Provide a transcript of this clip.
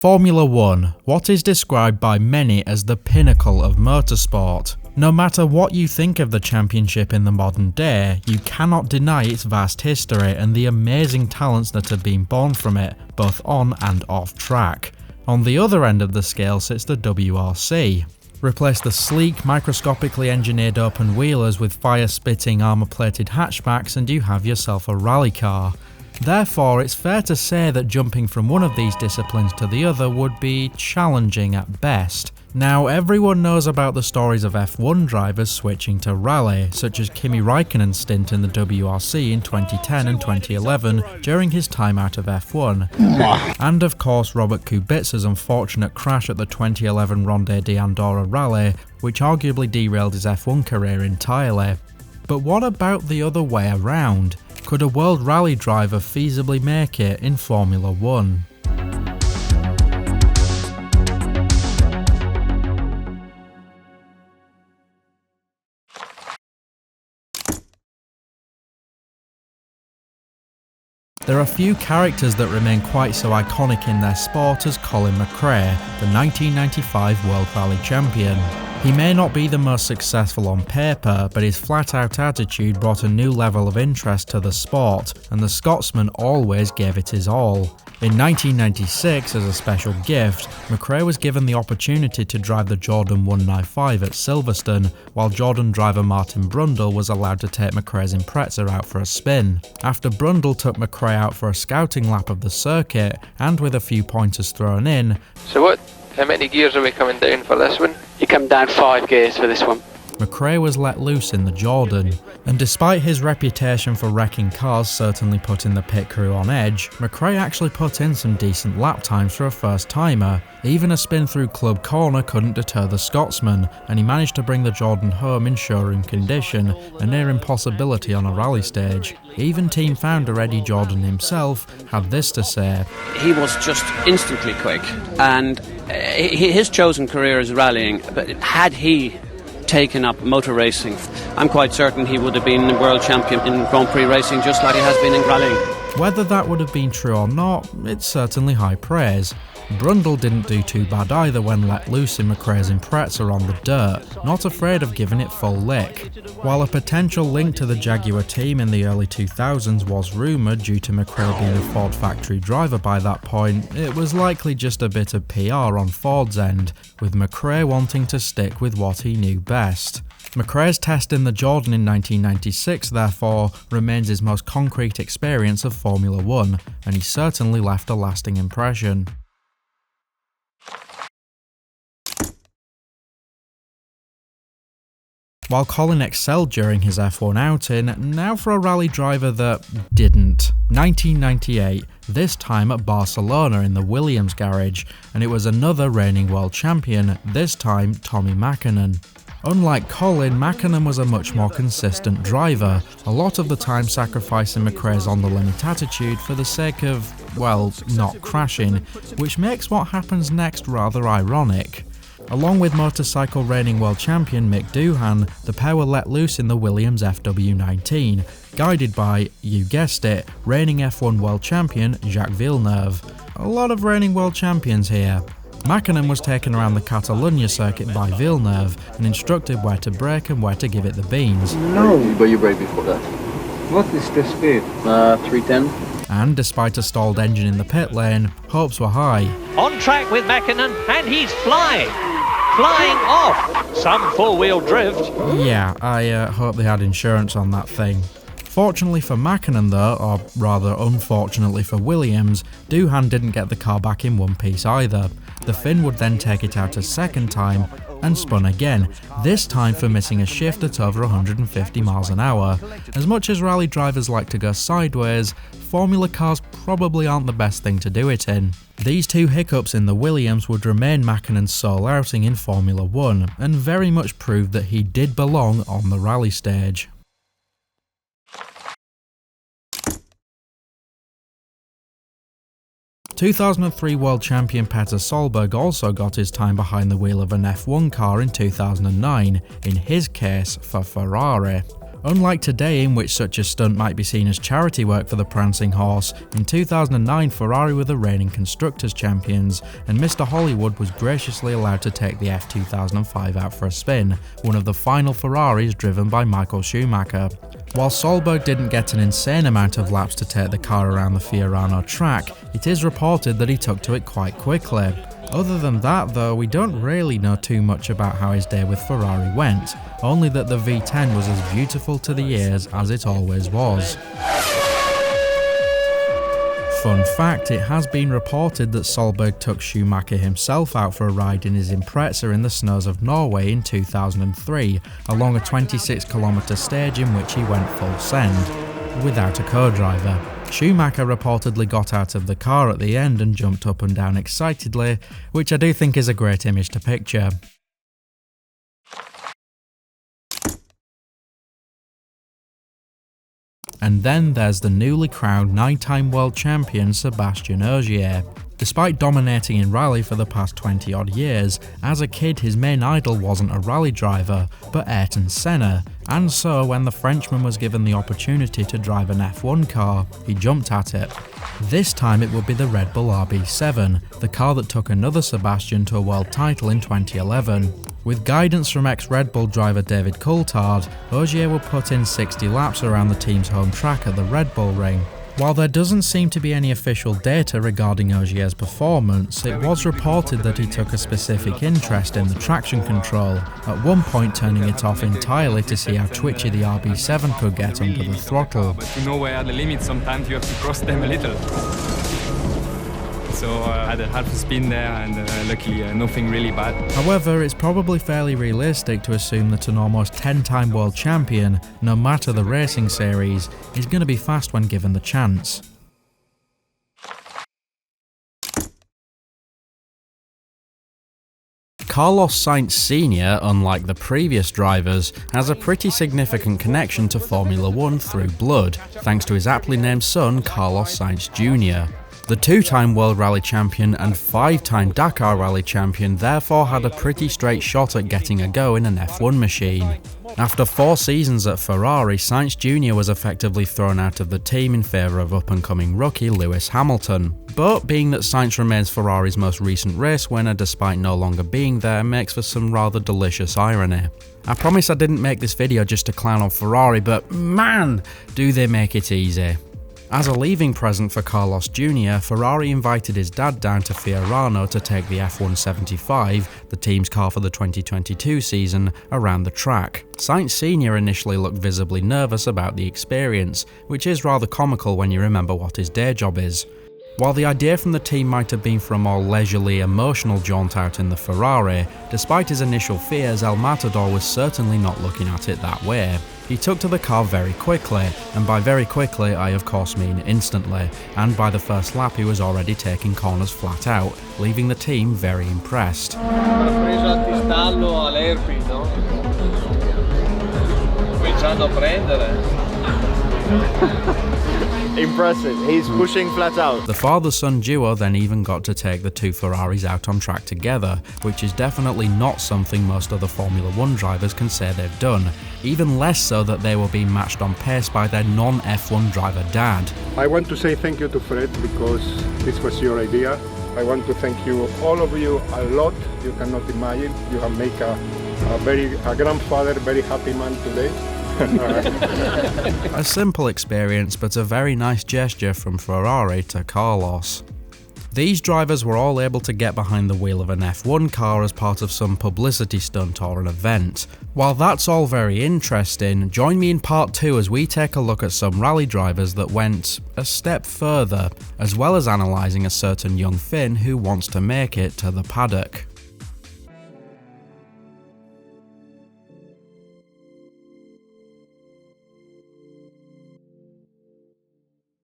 Formula 1, what is described by many as the pinnacle of motorsport. No matter what you think of the championship in the modern day, you cannot deny its vast history and the amazing talents that have been born from it, both on and off track. On the other end of the scale sits the WRC. Replace the sleek, microscopically engineered open-wheelers with fire-spitting armour-plated hatchbacks and you have yourself a rally car. Therefore, it's fair to say that jumping from one of these disciplines to the other would be challenging at best. Now, everyone knows about the stories of F1 drivers switching to rally, such as Kimi Räikkönen's stint in the WRC in 2010 and 2011 during his time out of F1. And of course Robert Kubica's unfortunate crash at the 2011 Ronde d'Andorra Rally, which arguably derailed his F1 career entirely. But what about the other way around? Could a world rally driver feasibly make it in Formula 1? There are few characters that remain quite so iconic in their sport as Colin McRae, the 1995 World Rally Champion. He may not be the most successful on paper, but his flat-out attitude brought a new level of interest to the sport, and the Scotsman always gave it his all. In 1996, as a special gift, McRae was given the opportunity to drive the Jordan 195 at Silverstone, while Jordan driver Martin Brundle was allowed to take McRae's Impreza out for a spin. After Brundle took McRae out for a scouting lap of the circuit, and with a few pointers thrown in, "So how many gears are we coming down for this one?" You come down 5 gears for this one. McRae was let loose in the Jordan. And despite his reputation for wrecking cars certainly putting the pit crew on edge, McRae actually put in some decent lap times for a first-timer. Even a spin through Club Corner couldn't deter the Scotsman, and he managed to bring the Jordan home in showroom condition, a near impossibility on a rally stage. Even team founder Eddie Jordan himself had this to say: He was just instantly quick, and his chosen career is rallying, but had he taken up motor racing, I'm quite certain he would have been world champion in Grand Prix racing just like he has been in rallying. Whether that would have been true or not, it's certainly high praise. Brundle didn't do too bad either when let loose in McRae's Impreza on the dirt, not afraid of giving it full lick. While a potential link to the Jaguar team in the early 2000s was rumoured due to McRae being a Ford factory driver by that point, it was likely just a bit of PR on Ford's end, with McRae wanting to stick with what he knew best. McRae's test in the Jordan in 1996, therefore, remains his most concrete experience of Formula 1, and he certainly left a lasting impression. While Colin excelled during his F1 outing, now for a rally driver that didn't. 1998, this time at Barcelona in the Williams garage, and it was another reigning world champion, this time Tommi Mäkinen. Unlike Colin, Mäkinen was a much more consistent driver, a lot of the time sacrificing McRae's on-the-limit attitude for the sake of, well, not crashing, which makes what happens next rather ironic. Along with motorcycle reigning world champion Mick Doohan, the pair were let loose in the Williams FW19, guided by, you guessed it, reigning F1 world champion Jacques Villeneuve. A lot of reigning world champions here. Mäkinen was taken around the Catalunya circuit by Villeneuve and instructed where to brake and where to give it the beans. No, but you braked before that. What is the speed? 310. And despite a stalled engine in the pit lane, hopes were high. On track with Mäkinen, and he's flying off. Some four-wheel drift. Yeah, I hope they had insurance on that thing. Fortunately for Mäkinen though, or rather unfortunately for Williams, Doohan didn't get the car back in one piece either. The Finn would then take it out a second time and spun again, this time for missing a shift at over 150 miles an hour. As much as rally drivers like to go sideways, Formula cars probably aren't the best thing to do it in. These two hiccups in the Williams would remain Mäkinen's sole outing in Formula 1, and very much proved that he did belong on the rally stage. (2003) world champion Petter Solberg also got his time behind the wheel of an F1 car in 2009, in his case for Ferrari. Unlike today, in which such a stunt might be seen as charity work for the prancing horse, in 2009 Ferrari were the reigning Constructors' Champions, and Mr. Hollywood was graciously allowed to take the F2005 out for a spin, one of the final Ferraris driven by Michael Schumacher. While Solberg didn't get an insane amount of laps to take the car around the Fiorano track, it is reported that he took to it quite quickly. Other than that though, we don't really know too much about how his day with Ferrari went, only that the V10 was as beautiful to the ears as it always was. Fun fact, it has been reported that Solberg took Schumacher himself out for a ride in his Impreza in the snows of Norway in 2003, along a 26km stage in which he went full send, without a co-driver. Schumacher reportedly got out of the car at the end and jumped up and down excitedly, which I do think is a great image to picture. And then there's the newly crowned 9-time world champion Sébastien Ogier. Despite dominating in rally for the past 20 odd years, as a kid his main idol wasn't a rally driver, but Ayrton Senna, and so when the Frenchman was given the opportunity to drive an F1 car, he jumped at it. This time it would be the Red Bull RB7, the car that took another Sébastien to a world title in 2011. With guidance from ex-Red Bull driver David Coulthard, Ogier would put in 60 laps around the team's home track at the Red Bull Ring. While there doesn't seem to be any official data regarding Ogier's performance, it was reported that he took a specific interest in the traction control, at one point turning it off entirely to see how twitchy the RB7 could get under the throttle. But to know where are the limits, sometimes you have to cross them a little. So I had a half a spin there and luckily nothing really bad. However, it's probably fairly realistic to assume that an almost 10-time world champion, no matter the racing series, is going to be fast when given the chance. Carlos Sainz Sr., unlike the previous drivers, has a pretty significant connection to Formula 1 through blood, thanks to his aptly named son Carlos Sainz Jr. The 2-time World Rally Champion and 5-time Dakar Rally Champion therefore had a pretty straight shot at getting a go in an F1 machine. After 4 seasons at Ferrari, Sainz Jr. was effectively thrown out of the team in favour of up-and-coming rookie Lewis Hamilton. But being that Sainz remains Ferrari's most recent race winner despite no longer being there makes for some rather delicious irony. I promise I didn't make this video just to clown on Ferrari, but man, do they make it easy. As a leaving present for Carlos Jr., Ferrari invited his dad down to Fiorano to take the F175, the team's car for the 2022 season, around the track. Sainz Sr. initially looked visibly nervous about the experience, which is rather comical when you remember what his day job is. While the idea from the team might have been for a more leisurely, emotional jaunt out in the Ferrari, despite his initial fears, El Matador was certainly not looking at it that way. He took to the car very quickly, and by very quickly I of course mean instantly, and by the first lap he was already taking corners flat out, leaving the team very impressed. Impressive, he's pushing flat out. The father-son duo then even got to take the 2 Ferraris out on track together, which is definitely not something most other Formula 1 drivers can say they've done, even less so that they were being matched on pace by their non-F1 driver dad. I want to say thank you to Fred because this was your idea. I want to thank you, all of you, a lot. You cannot imagine. You have made a grandfather, very happy man today. A simple experience, but a very nice gesture from Ferrari to Carlos. These drivers were all able to get behind the wheel of an F1 car as part of some publicity stunt or an event. While that's all very interesting, join me in part 2 as we take a look at some rally drivers that went a step further, as well as analysing a certain young Finn who wants to make it to the paddock.